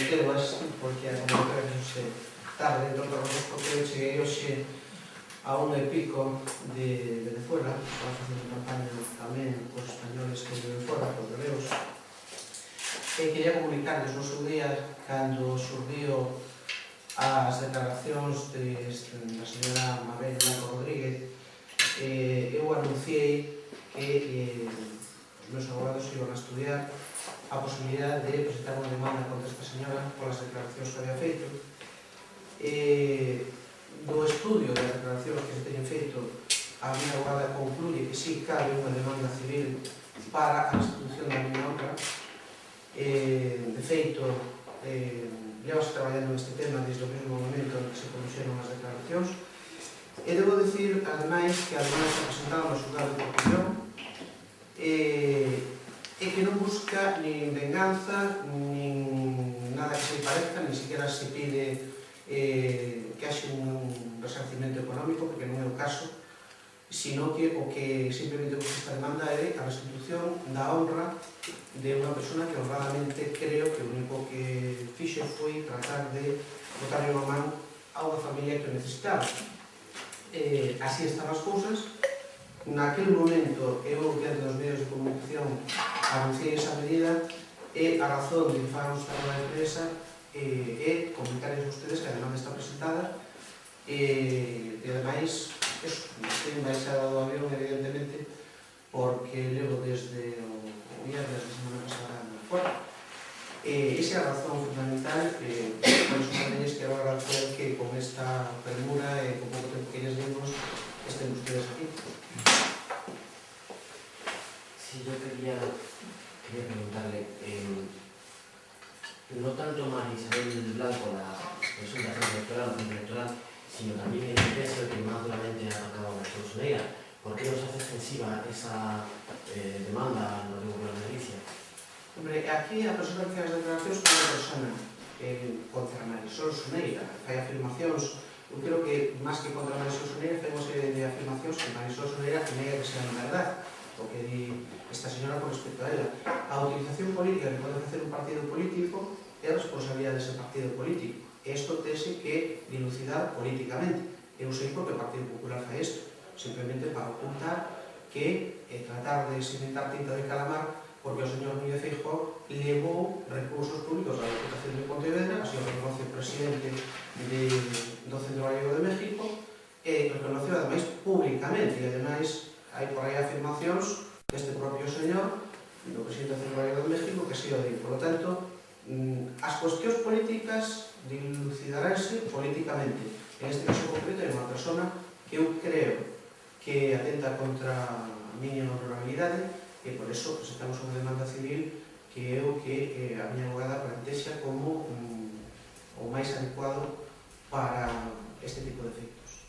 temas, porque a convocatoria fixose tarde dentro do porque eu cheguei hoxe a 1 e pico de Venezuela, estaba facendo campaña tamén cos españoles que viven fora, cos galeos, e quería comunicarles no seu día cando surdiu as declaracións da señora Mabel Blanco Rodríguez. Eu anunciei que os meus abogados iban a estudiar a posibilidade de presentar unha demanda contra esta señora polas declaracións que había feito. Do estudio das declaracións que se teñen feito, a miña abogada concluye que sí cabe unha demanda civil para a restitución da miña honra. De feito, levas traballando neste tema desde o mesmo momento en que se produxeron as declaracións. E debo dicir, ademais, que ademais se presentaron ao xulgado de Corcubión e que non busca nin venganza, nin nada que se lle parezca, nin siquiera se pide que haxe un resarcimento económico, porque non é o caso, sino que o que simplemente busca esta demanda é a restitución da honra de unha persona que honradamente creo que o único que fixo foi tratar de botarle unha man a unha familia que o necesitaba. Así están as cousas. Naquele momento, eu, diante dos medios de comunicación, anunciei esa medida e a razón de que fagamos esta nova empresa é comunicarles a ustedes que a demanda está presentada e ademais, estoy embaixada do avión, evidentemente, porque levo desde o viernes da semana pasada fora. Esa é a razón fundamental, por iso tamén lles quero agradecer que con esta premura e con pouco tempo que lles dimos estén ustedes aquí. Sí, yo quería preguntarle, no tanto María Isabel Blanco, la presentación electoral, sino también el peso que más duramente ha tocado a Jesús Neira. ¿Por qué nos hace extensiva esa demanda no de Gobierno de Galicia? Hombre, aquí a persona que fai as declaracións é unha persona contra Marisol Soneira, fai afirmacións. Eu creo que, máis que contra Marisol Soneira, fai unha serie de afirmacións que Marisol Soneira nega que sean verdade, o que di esta señora con respecto a ela. A utilización política que pode facer un partido político é a responsabilidade dese partido político. Isto tese que dilucidar políticamente. Eu sei porque o Partido Popular fai isto, simplemente para ocultar que tratar de cimentar tinta de calamar porque o señor Núñez Feijóo levou recursos públicos da Diputación de Pontevedra, así o reconoce o presidente do Centro Gallego de México, e reconoceu ademais públicamente, e ademais hai por aí afirmacións deste propio señor, do presidente do Centro Gallego de México, que se o di. Por lo tanto, as cuestións políticas dilucidaránse políticamente. En este caso concreto hai unha persona que eu creo que atenta contra a miña honorabilidade e por eso presentamos unha demanda civil que é o que a miña abogada plantexa como o máis adecuado para este tipo de feitos.